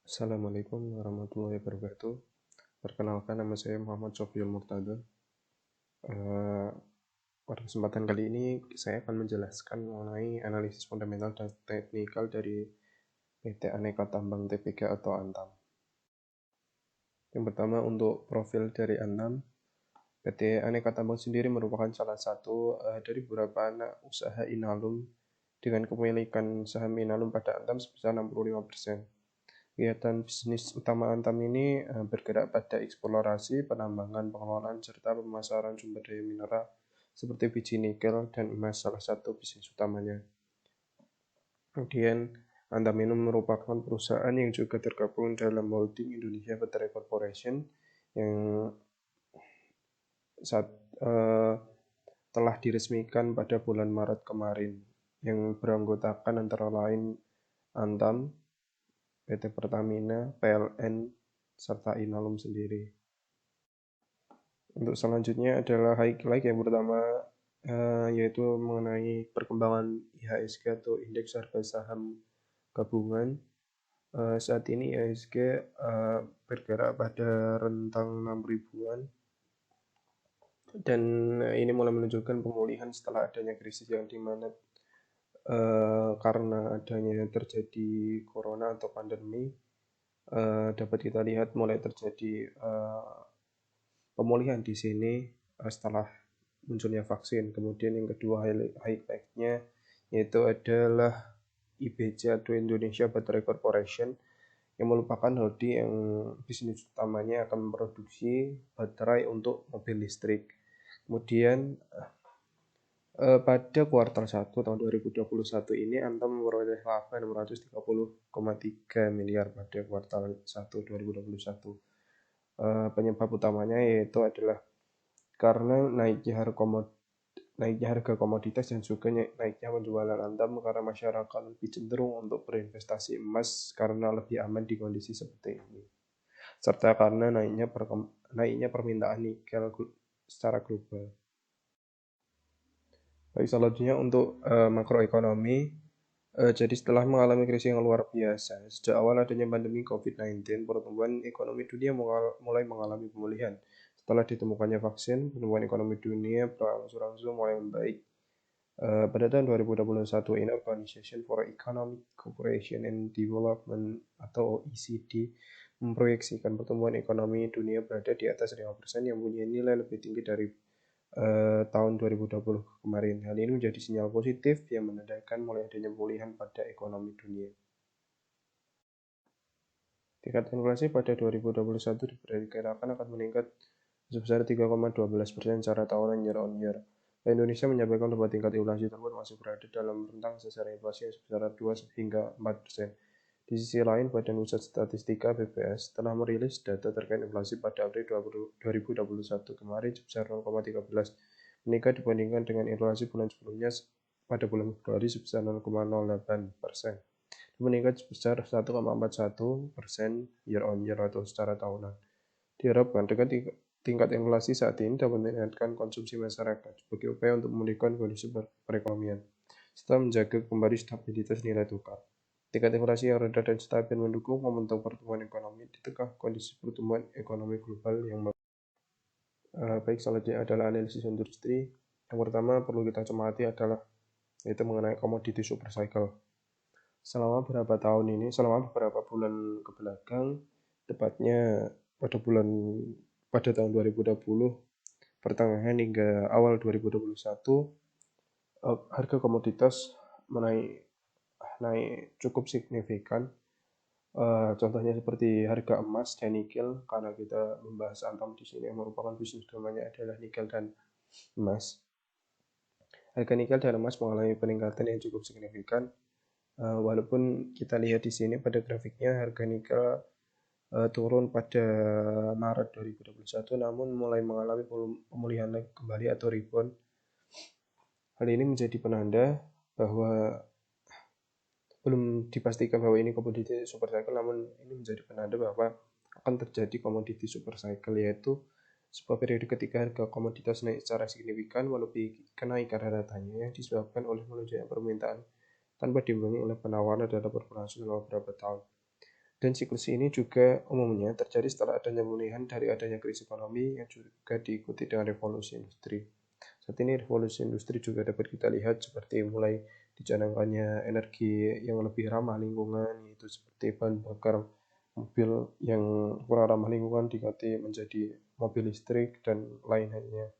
Assalamualaikum warahmatullahi wabarakatuh. Perkenalkan, nama saya Muhammad Sofiul Murtada. Eh, Pada kesempatan kali ini saya akan menjelaskan mengenai analisis fundamental dan teknikal dari PT Aneka Tambang Tbk atau Antam. Yang pertama, untuk profil dari Antam. PT Aneka Tambang sendiri merupakan salah satu dari beberapa anak usaha Inalum dengan kepemilikan saham Inalum pada Antam sebesar 65%. Kegiatan bisnis utama Antam ini bergerak pada eksplorasi, penambangan, pengelolaan, serta pemasaran sumber daya mineral seperti biji nikel dan emas, salah satu bisnis utamanya. Kemudian, Antam ini merupakan perusahaan yang juga tergabung dalam holding Indonesia Baterai Corporation yang telah diresmikan pada bulan Maret kemarin, yang beranggotakan antara lain Antam, PT Pertamina, PLN, serta Inalum sendiri. Untuk selanjutnya adalah highlight yang pertama, yaitu mengenai perkembangan IHSG atau Indeks Harga Saham Gabungan. Saat ini IHSG bergerak pada rentang 6 ribuan dan ini mulai menunjukkan pemulihan setelah adanya krisis yang dimana karena adanya terjadi corona atau pandemi, dapat kita lihat mulai terjadi pemulihan di sini setelah munculnya vaksin. Kemudian yang kedua highlight-nya yaitu adalah IBC atau Indonesia Battery Corporation yang merupakan holding yang bisnis utamanya akan memproduksi baterai untuk mobil listrik. Kemudian pada kuartal 1 tahun 2021 ini Antam memperoleh laba 630,3 miliar pada kuartal 1 2021. Penyebab utamanya yaitu adalah karena naiknya harga komoditas dan juga naiknya penjualan Antam karena masyarakat lebih cenderung untuk berinvestasi emas karena lebih aman di kondisi seperti ini, serta karena naiknya permintaan nikel secara global. Baik, selanjutnya untuk makroekonomi. Jadi setelah mengalami krisis yang luar biasa, sejak awal adanya pandemi COVID-19, pertumbuhan ekonomi dunia mulai mengalami pemulihan. Setelah ditemukannya vaksin, pertumbuhan ekonomi dunia berangsur-angsur mulai membaik. Pada tahun 2021 ini Organization for Economic Cooperation and Development atau OECD memproyeksikan pertumbuhan ekonomi dunia berada di atas 5% yang punya nilai lebih tinggi dari tahun 2020 kemarin. Hal ini menjadi sinyal positif yang menandakan mulai adanya pemulihan pada ekonomi dunia. Tingkat inflasi pada 2021 diperkirakan akan meningkat sebesar 3,12% secara tahunan year on year. Indonesia menyampaikan bahwa tingkat inflasi tersebut masih berada dalam rentang sasaran inflasi yang sebesar 2 hingga 4%. Di sisi lain, Badan Pusat Statistika (BPS) telah merilis data terkait inflasi pada April 2021 kemarin sebesar 0,13, meningkat dibandingkan dengan inflasi bulan sebelumnya pada bulan Februari sebesar 0,08%, meningkat sebesar 1,41% year on year atau secara tahunan. Diharapkan dengan tingkat inflasi saat ini dapat meningkatkan konsumsi masyarakat sebagai upaya untuk memulihkan kondisi perekonomian serta menjaga kembali stabilitas nilai tukar. Tingkat inflasi yang rendah dan stabil mendukung momentum pertumbuhan ekonomi di tengah kondisi pertumbuhan ekonomi global yang baik. Selanjutnya adalah analisis industri. Yang pertama perlu kita cermati adalah yaitu mengenai komoditi super cycle. Selama beberapa bulan kebelakang, tepatnya pada tahun 2020 pertengahan hingga awal 2021, harga komoditas naik cukup signifikan. Contohnya seperti harga emas dan nikel, karena kita membahas Antam di sini yang merupakan bisnis utamanya adalah nikel dan emas. Harga nikel dan emas mengalami peningkatan yang cukup signifikan. Walaupun kita lihat di sini pada grafiknya harga nikel turun pada Maret 2021, namun mulai mengalami pemulihan kembali atau rebound. Hal ini menjadi penanda bahwa belum dipastikan bahwa ini komoditi super cycle, namun ini menjadi penanda bahwa akan terjadi komoditi super cycle, yaitu sebuah periode ketika harga komoditas naik secara signifikan melebihi kenaikan harganya yang disebabkan oleh melonjaknya permintaan tanpa diimbangi oleh penawaran dalam berlangsung selama beberapa tahun. Dan siklus ini juga umumnya terjadi setelah adanya pemulihan dari adanya krisis ekonomi yang juga diikuti dengan revolusi industri. Saat ini revolusi industri juga dapat kita lihat seperti mulai dicanangkannya energi yang lebih ramah lingkungan, yaitu seperti bahan bakar mobil yang kurang ramah lingkungan diganti menjadi mobil listrik dan lain-lainnya.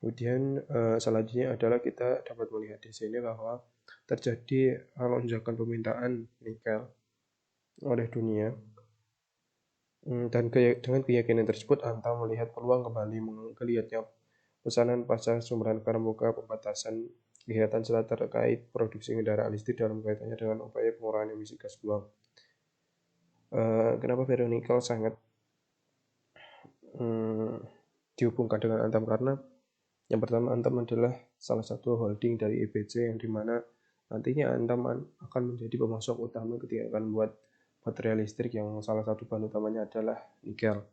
Kemudian selanjutnya adalah kita dapat melihat di sini bahwa terjadi lonjakan permintaan nikel oleh dunia. Dan dengan keyakinan tersebut, Antam melihat peluang kembali menggeliatnya pesanan pasar sumberan karboka pembatasan kegiatan setelah terkait produksi kendaraan listrik dalam kaitannya dengan upaya pengurangan emisi gas buang. Kenapa ferronickel sangat dihubungkan dengan Antam? Karena yang pertama, Antam adalah salah satu holding dari EBC yang dimana nantinya Antam akan menjadi pemasok utama ketika akan buat baterai listrik yang salah satu bahan utamanya adalah nikel.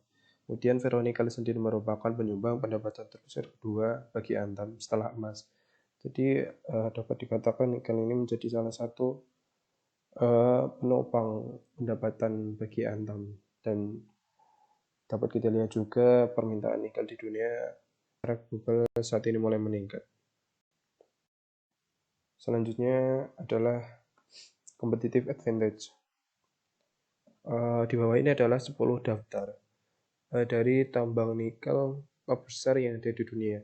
Kemudian ferronickel sendiri merupakan penyumbang pendapatan terbesar kedua bagi Antam setelah emas. Jadi dapat dikatakan nikel ini menjadi salah satu penopang pendapatan bagi Antam. Dan dapat kita lihat juga permintaan nikel di dunia global saat ini mulai meningkat. Selanjutnya adalah competitive advantage. Di bawah ini adalah 10 daftar dari tambang nikel terbesar yang ada di dunia.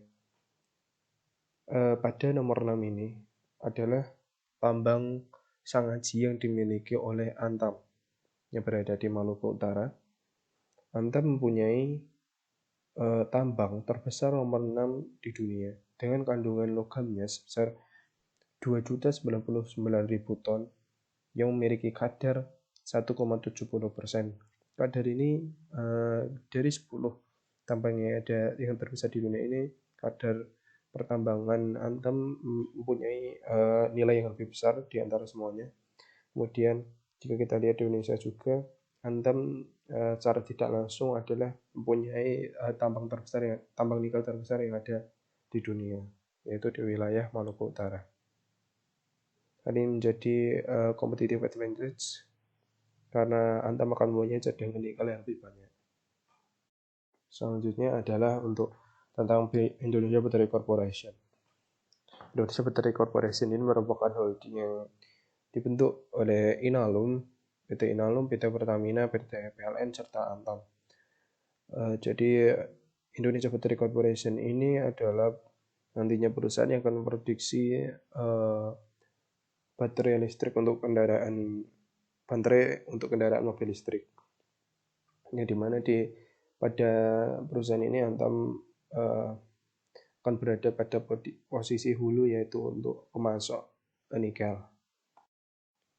Pada nomor 6 ini adalah tambang Sangaji yang dimiliki oleh Antam yang berada di Maluku Utara. Antam mempunyai tambang terbesar nomor 6 di dunia dengan kandungan logamnya sebesar 2.099.000 ton yang memiliki kadar 1,70%. Kadar ini dari 10 tambang yang ada yang terbesar di dunia ini, kadar pertambangan Antam mempunyai nilai yang lebih besar di antara semuanya. Kemudian jika kita lihat di Indonesia juga, Antam secara tidak langsung adalah mempunyai tambang nikel terbesar yang ada di dunia, yaitu di wilayah Maluku Utara. Hal ini menjadi competitive advantage karena Antam akan mempunyai cadangan nikel yang lebih banyak. Selanjutnya adalah untuk tentang Indonesia Battery Corporation. Indonesia Battery Corporation ini merupakan holding yang dibentuk oleh Inalum, PT Inalum, PT Pertamina, PT PLN, serta Antam. Jadi Indonesia Battery Corporation ini adalah nantinya perusahaan yang akan memproduksi baterai listrik untuk kendaraan mobil listrik. Yang dimana pada perusahaan ini Antam akan berada pada posisi hulu, yaitu untuk pemasok nikel.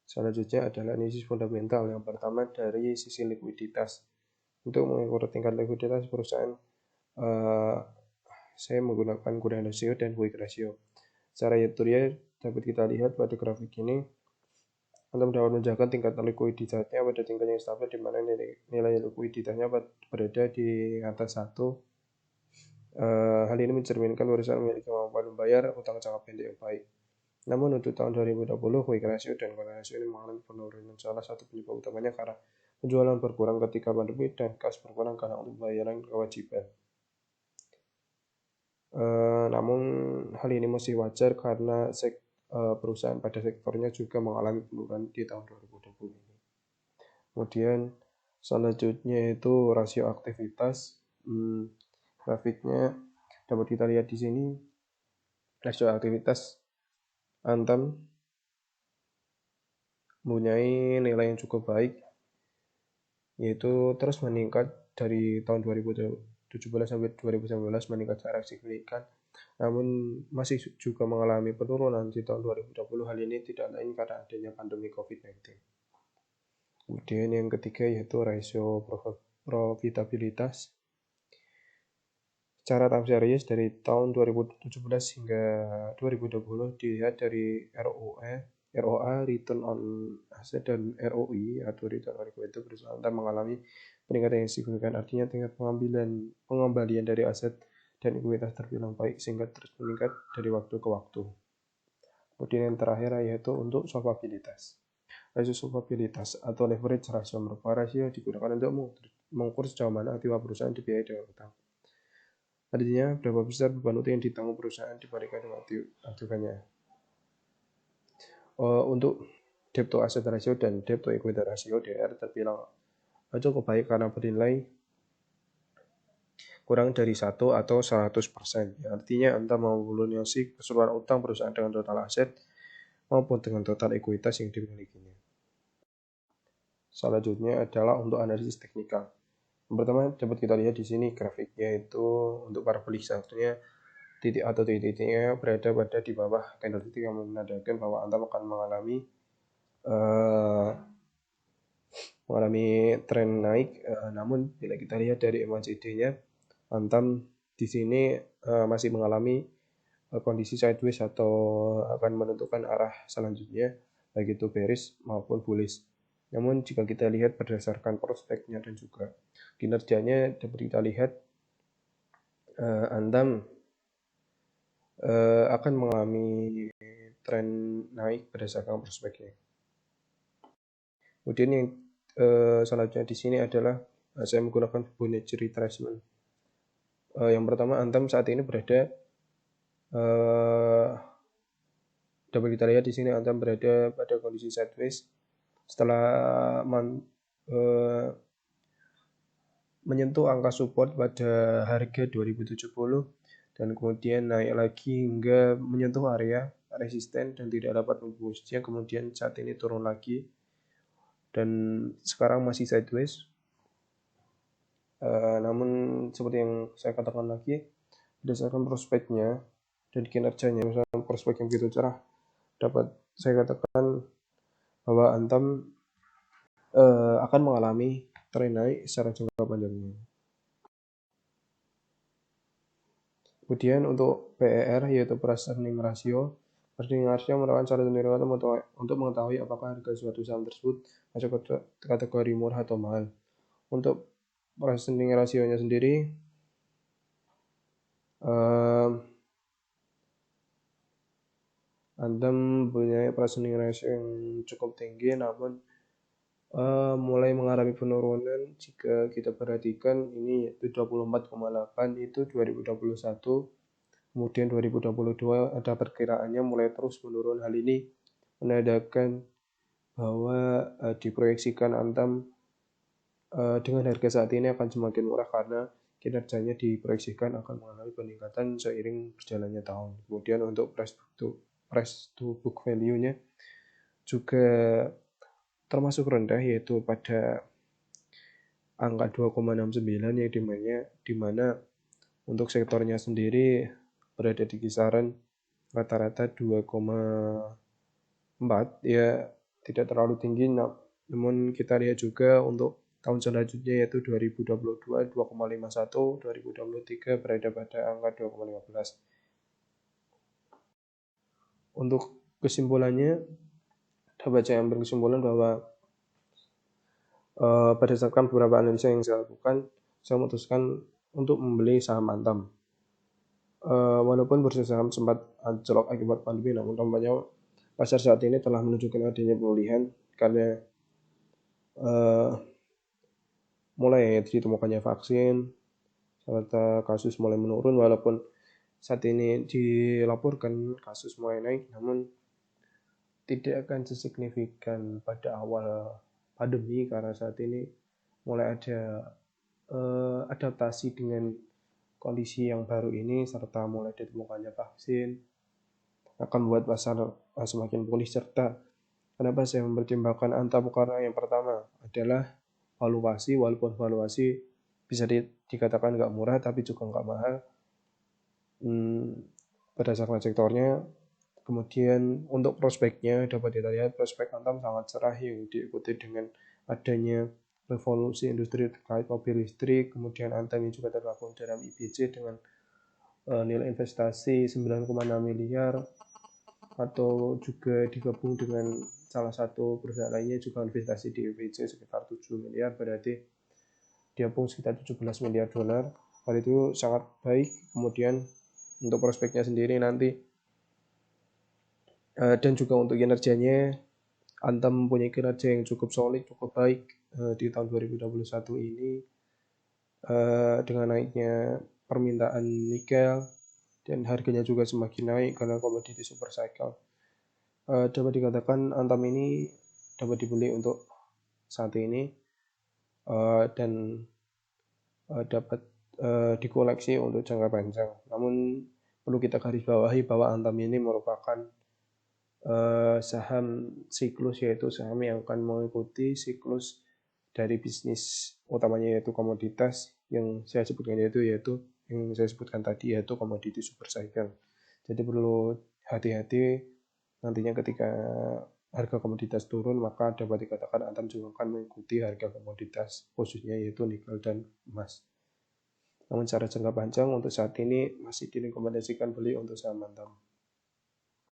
Selanjutnya adalah analisis fundamental. Yang pertama dari sisi likuiditas. Untuk mengukur tingkat likuiditas perusahaan, saya menggunakan current ratio dan quick ratio. Secara editorial dapat kita lihat pada grafik ini, Antam dapat menjaga tingkat likuiditasnya pada tingkat yang stabil, di mana nilai likuiditasnya berada di atas 1. Hal ini mencerminkan perusahaan memiliki kemampuan membayar utang jangka pendek yang baik. Namun untuk tahun 2020, quick ratio dan current ratio ini mengalami penurunan. Salah satu penyebab utamanya karena penjualan berkurang ketika pandemi dan kas berkurang karena untuk pembayaran kewajiban. Namun hal ini masih wajar karena perusahaan pada sektornya juga mengalami penurunan di tahun 2020 ini. Kemudian selanjutnya itu rasio aktivitas. Grafiknya dapat kita lihat di sini. Rasio aktivitas Antam mempunyai nilai yang cukup baik, yaitu terus meningkat dari tahun 2017 sampai 2019, meningkat secara signifikan. Namun masih juga mengalami penurunan di tahun 2020. Hal ini tidak lain karena adanya pandemi COVID-19. Kemudian yang ketiga yaitu rasio profitabilitas. Secara time series dari tahun 2017 hingga 2020 dilihat dari ROA, return on asset, dan ROI atau return on equity, perusahaan mengalami peningkatan yang signifikan. Artinya tingkat pengembalian dari aset dan ekuitas terbilang baik sehingga terus meningkat dari waktu ke waktu. Kemudian yang terakhir yaitu untuk solvabilitas. Rasio solvabilitas atau leverage ratio merupakan rasio digunakan untuk mengukur sejauh mana aktiva perusahaan dibiayai dengan utang. Artinya, berapa besar beban utang yang ditanggung perusahaan dibandingkan dengan aktifanya. Untuk debt to asset ratio dan debt to equity ratio (DER) terbilang cukup baik karena bernilai kurang dari 1 atau 100%. Ya, artinya Anda mau melunasi keseluruhan utang perusahaan dengan total aset maupun dengan total ekuitas yang dimilikinya. Selanjutnya adalah untuk analisis teknikal. Yang pertama dapat kita lihat di sini grafiknya itu untuk parabolik, satunya titik atau titik-titiknya berada pada di bawah candlestick yang menandakan bahwa Anda akan mengalami tren naik. Namun bila kita lihat dari MACD-nya, Antam di sini masih mengalami kondisi sideways atau akan menentukan arah selanjutnya, baik itu bearish maupun bullish. Namun jika kita lihat berdasarkan prospeknya dan juga kinerjanya, dapat kita lihat Antam akan mengalami tren naik berdasarkan prospeknya. Kemudian yang selanjutnya di sini adalah saya menggunakan Fibonacci retracement. Yang pertama, Antam saat ini berada dapat kita lihat di sini Antam berada pada kondisi sideways setelah menyentuh angka support pada harga 2070 dan kemudian naik lagi hingga menyentuh area resisten dan tidak dapat membusnya, kemudian saat ini turun lagi dan sekarang masih sideways. Namun seperti yang saya katakan lagi, berdasarkan prospeknya dan kinerjanya, misalnya prospek yang begitu cerah, dapat saya katakan bahwa Antam akan mengalami tren naik secara jangka panjangnya. Kemudian untuk PER yaitu price earning ratio. Price earning ratio merupakan cara sendiri untuk mengetahui apakah harga suatu saham tersebut masuk ke kategori murah atau mahal. Untuk price earning ratio-nya sendiri, Anda mempunyai price earning ratio yang cukup tinggi, namun mulai mengalami penurunan jika kita perhatikan ini yaitu 24,8 itu 2021, kemudian 2022 ada perkiraannya mulai terus menurun. Hal ini menandakan bahwa diproyeksikan Antam dengan harga saat ini akan semakin murah karena kinerjanya diproyeksikan akan mengalami peningkatan seiring berjalannya tahun. Kemudian untuk price to book value-nya juga termasuk rendah, yaitu pada angka 2,69 yang di mana untuk sektornya sendiri berada di kisaran rata-rata 2,4, ya tidak terlalu tinggi. Namun kita lihat juga untuk tahun selanjutnya yaitu 2022 2,51, 2023 berada pada angka 2,15. Untuk kesimpulannya, dapat saya ambil kesimpulan bahwa berdasarkan beberapa analisa yang saya lakukan, saya memutuskan untuk membeli saham Antam. Walaupun bursa saham sempat anjlok akibat pandemi, namun tampaknya pasar saat ini telah menunjukkan adanya pemulihan karena mulai ditemukannya vaksin serta kasus mulai menurun. Walaupun saat ini dilaporkan kasus mulai naik, namun tidak akan sesignifikan pada awal pandemi karena saat ini mulai ada adaptasi dengan kondisi yang baru ini serta mulai ditemukannya vaksin akan membuat pasar semakin pulih. Serta kenapa saya mempertimbangkan Antam, karena yang pertama adalah valuasi. Walaupun valuasi bisa dikatakan nggak murah tapi juga nggak mahal berdasarkan sektornya. Kemudian untuk prospeknya dapat kita lihat prospek Antam sangat cerah yang diikuti dengan adanya revolusi industri terkait mobil listrik. Kemudian Antam ini juga tergabung dalam IBC dengan nilai investasi 9,6 miliar, atau juga digabung dengan salah satu perusahaan lainnya juga investasi di IBC sekitar 7 miliar, berarti digabung sekitar 17 miliar dolar. Hal itu sangat baik. Kemudian untuk prospeknya sendiri nanti dan juga untuk kinerjanya, Antam mempunyai kinerja yang cukup solid, cukup baik di tahun 2021 ini dengan naiknya permintaan nikel dan harganya juga semakin naik karena komoditi super cycle. Dapat dikatakan Antam ini dapat dibeli untuk saat ini dan dapat dikoleksi untuk jangka panjang. Namun perlu kita garis bawahi bahwa Antam ini merupakan saham siklus, yaitu saham yang akan mengikuti siklus dari bisnis utamanya yaitu komoditas yang saya sebutkan yang saya sebutkan tadi yaitu komoditi super cycle. Jadi perlu hati-hati nantinya ketika harga komoditas turun, maka dapat dikatakan Antam juga akan mengikuti harga komoditas khususnya yaitu nikel dan emas. Namun secara jangka panjang untuk saat ini masih direkomendasikan beli untuk saham Antam.